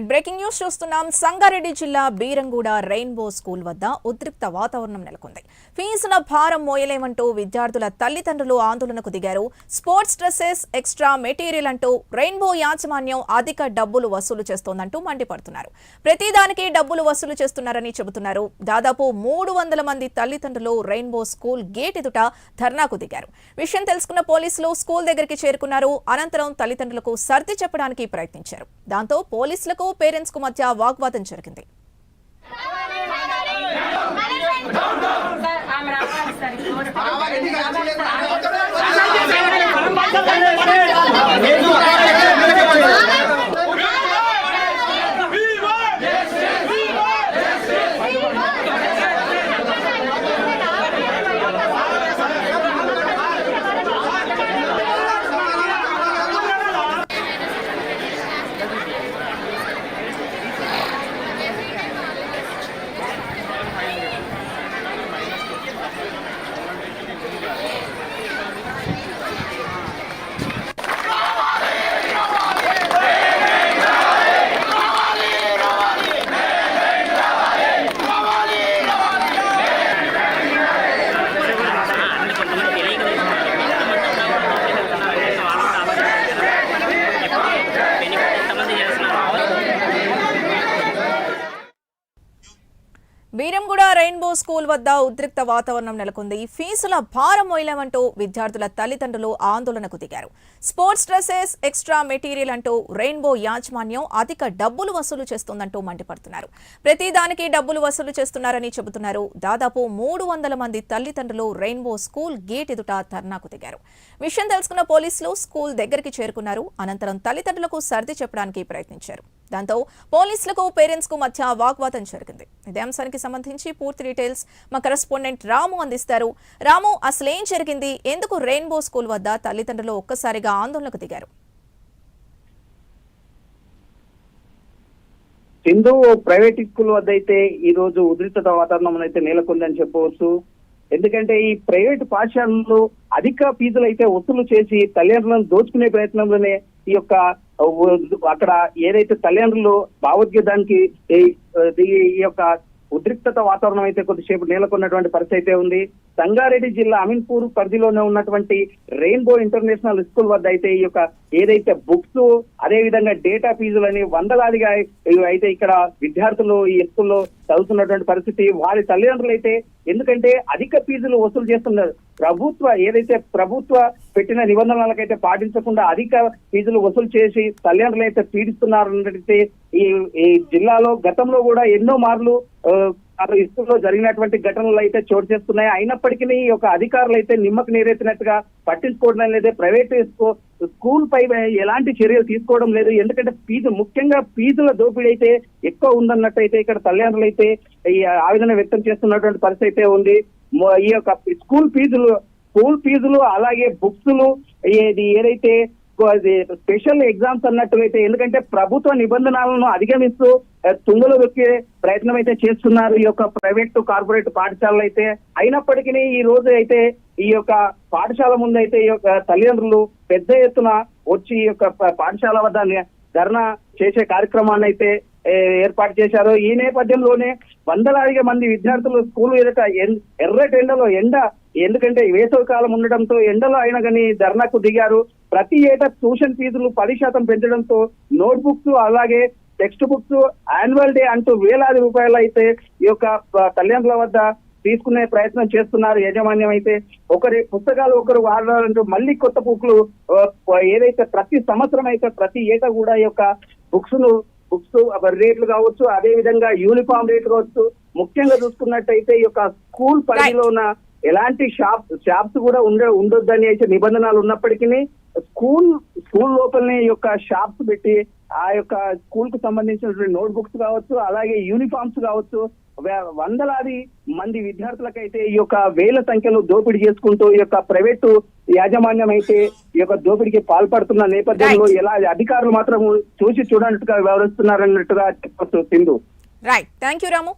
Breaking news చూస్తున్నాం. సంగారెడ్డి జిల్లా Beeramguda rainbow school వద్ద ఉద్రిక్త వాతావరణం నెలకొంది. ఫీజుల భారం మోయలేమంటూ విద్యార్థుల తల్లిదండ్రులు ఆందోళనకు దిగారు. స్పోర్ట్స్ డ్రెస్సెస్, ఎక్స్ట్రా మెటీరియల్ అంటూ రెయిన్బో యాజమాన్యం అధిక డబ్బులు వసూలు చేస్తోందంటూ మండిపడుతున్నారు. ప్రతిదానికి డబ్బులు వసూలు చేస్తున్నారని చెబుతున్నారు. దాదాపు 300 మంది తల్లిదండ్రులు రెయిన్బో స్కూల్ గేట్ ఎదుట ధర్నాకు దిగారు. విషయం తెలుసుకున్న పోలీసులు స్కూల్ దగ్గరికి చేరుకున్నారు. అనంతరం తల్లిదండ్రులకు సర్ది చెప్పడానికి ప్రయత్నించారు. దాంతో పోలీసులకు పేరెంట్స్ కు మధ్య వాగ్వాదం జరిగింది. బీరంగూడ రెయిన్బో స్కూల్ వద్ద ఉద్రిక్త వాతావరణం నెలకొంది. ఫీజుల భారం మోయలేమంటూ విద్యార్థుల తల్లిదండ్రులు ఆందోళనకు దిగారు. స్పోర్ట్స్ డ్రెస్సెస్, ఎక్స్ట్రా మెటీరియల్ అంటూ రెయిన్బో యాజమాన్యం అధిక డబ్బులు వసూలు చేస్తోందంటూ మండిపడుతున్నారు. ప్రతిదానికి డబ్బులు వసూలు చేస్తున్నారని చెబుతున్నారు. దాదాపు 300 మంది తల్లిదండ్రులు రెయిన్బో స్కూల్ గేట్ ఎదుట ధర్నాకు దిగారు. విషయం తెలుసుకున్న పోలీసులు స్కూల్ దగ్గరికి చేరుకున్నారు. అనంతరం తల్లిదండ్రులకు సర్ది చెప్పడానికి ప్రయత్నించారు. దాంతో పోలీసులకు పేరెంట్స్ కు మధ్య వాగ్వాదం జరిగింది. ఇదే అంశానికి సంబంధించి పూర్తి డీటెయిల్స్ మా కరెస్పాండెంట్ రాము అందిస్తారు. రాము, అసలేం జరిగింది? ఎందుకు రెయిన్బో స్కూల్ వద్ద తల్లిదండ్రులు ఒక్కసారిగా ఆందోళనకు దిగారు? సింధు, ప్రైవేట్ స్కూల్ వద్ద అయితే ఈ రోజు ఉద్రిక్త వాతావరణం అయితే నెలకొందని చెప్పవచ్చు. ఎందుకంటే ఈ ప్రైవేట్ పాఠశాలలు అధిక ఫీజులు అయితే వసూలు చేసి తల్లిదండ్రులను దోచుకునే ప్రయత్నంలోనే ఈ యొక్క అక్కడ ఏదైతే తల్లిదండ్రులు భావోద్వేగానికి ఈ యొక్క ఉద్రిక్తత వాతావరణం అయితే కొద్దిసేపు నెలకొన్నటువంటి పరిస్థితి అయితే ఉంది. సంగారెడ్డి జిల్లా అమీన్పూర్ పరిధిలోనే ఉన్నటువంటి రెయిన్బో ఇంటర్నేషనల్ స్కూల్ వద్ద అయితే ఈ యొక్క ఏదైతే బుక్స్, అదే విధంగా డేటా ఫీజులని వందలాదిగా అయితే ఇక్కడ విద్యార్థులు ఈ స్కూల్లో చదువుతున్నటువంటి పరిస్థితి. వారి తల్లిదండ్రులు అయితే ఎందుకంటే అధిక ఫీజులు వసూలు చేస్తున్నారు. ప్రభుత్వ పెట్టిన నిబంధనలకైతే పాటించకుండా అధిక ఫీజులు వసూలు చేసి తల్లిదండ్రులు అయితే పీడిస్తున్నారన్నట్లయితే ఈ జిల్లాలో గతంలో కూడా ఎన్నో మార్లు స్కూల్లో జరిగినటువంటి ఘటనలు అయితే చోటు చేస్తున్నాయి. అయినప్పటికీ ఈ యొక్క అధికారులు అయితే నిమ్మకు నీరెత్తినట్టుగా పట్టించుకోవడం లేదు. ప్రైవేట్ స్కూల్ పై ఎలాంటి చర్యలు తీసుకోవడం లేదు. ఎందుకంటే ముఖ్యంగా ఫీజుల దోపిడీ అయితే ఎక్కువ ఉందన్నట్టయితే ఇక్కడ తల్లిదండ్రులు అయితే ఈ ఆవేదన వ్యక్తం చేస్తున్నటువంటి పరిస్థితి అయితే ఉంది. ఈ యొక్క స్కూల్ ఫీజులు అలాగే బుక్స్లు ఏదైతే స్పెషల్ ఎగ్జామ్స్ అన్నట్టుగా, ఎందుకంటే ప్రభుత్వ నిబంధనలను అధిగమిస్తూ తుంగలో దొక్కే ప్రయత్నం అయితే చేస్తున్నారు ఈ యొక్క ప్రైవేట్ కార్పొరేట్ పాఠశాలలు అయితే. అయినప్పటికీ ఈ రోజు అయితే ఈ యొక్క పాఠశాల ముందు అయితే ఈ యొక్క తల్లిదండ్రులు పెద్ద ఎత్తున వచ్చి ఈ యొక్క పాఠశాల వద్ద ధర్నా చేసే కార్యక్రమాన్ని అయితే ఏర్పాటు చేశారు. ఈ నేపథ్యంలోనే వందలాదిగా మంది విద్యార్థులు స్కూల్ ఎదుట ఎర్రటి ఎందుకంటే వేసవి కాలం ఉండడంతో ఎండలో అయినా కానీ ధర్నాకు దిగారు. ప్రతి ఏటా ట్యూషన్ ఫీజులు 10% పెంచడంతో నోట్ బుక్స్ అలాగే టెక్స్ట్ బుక్స్ యాన్యువల్ డే అంటూ వేలాది రూపాయలు అయితే ఈ యొక్క తల్లిదండ్రుల వద్ద తీసుకునే ప్రయత్నం చేస్తున్నారు యాజమాన్యం అయితే. ఒకరి పుస్తకాలు ఒకరు వాడాలంటూ మళ్ళీ కొత్త బుక్లు ఏదైతే ప్రతి సంవత్సరం అయితే ప్రతి ఏటా కూడా ఈ యొక్క బుక్స్ రేట్లు కావచ్చు, అదే విధంగా యూనిఫామ్ రేట్లు కావచ్చు. ముఖ్యంగా చూసుకున్నట్టయితే ఈ యొక్క స్కూల్ పరిధిలో ఉన్న ఎలాంటి షాప్స్ కూడా ఉండొద్దని అయితే నిబంధనలు ఉన్నప్పటికీ స్కూల్ లోపలనే ఈ యొక్క షాప్స్ పెట్టి ఆ యొక్క స్కూల్ కు సంబంధించినటువంటి నోట్ బుక్స్ కావచ్చు, అలాగే యూనిఫామ్స్ కావచ్చు, వందలాది మంది విద్యార్థులకైతే ఈ యొక్క వేల సంఖ్యలో దోపిడీ చేసుకుంటూ ఈ యొక్క ప్రైవేటు యాజమాన్యం అయితే ఈ యొక్క దోపిడీకి పాల్పడుతున్న నేపథ్యంలో ఎలా అధికారులు మాత్రం చూసి చూడనట్టుగా వ్యవహరిస్తున్నారన్నట్టుగా చెప్పొచ్చు Sindhu. Right, thank you Ramu.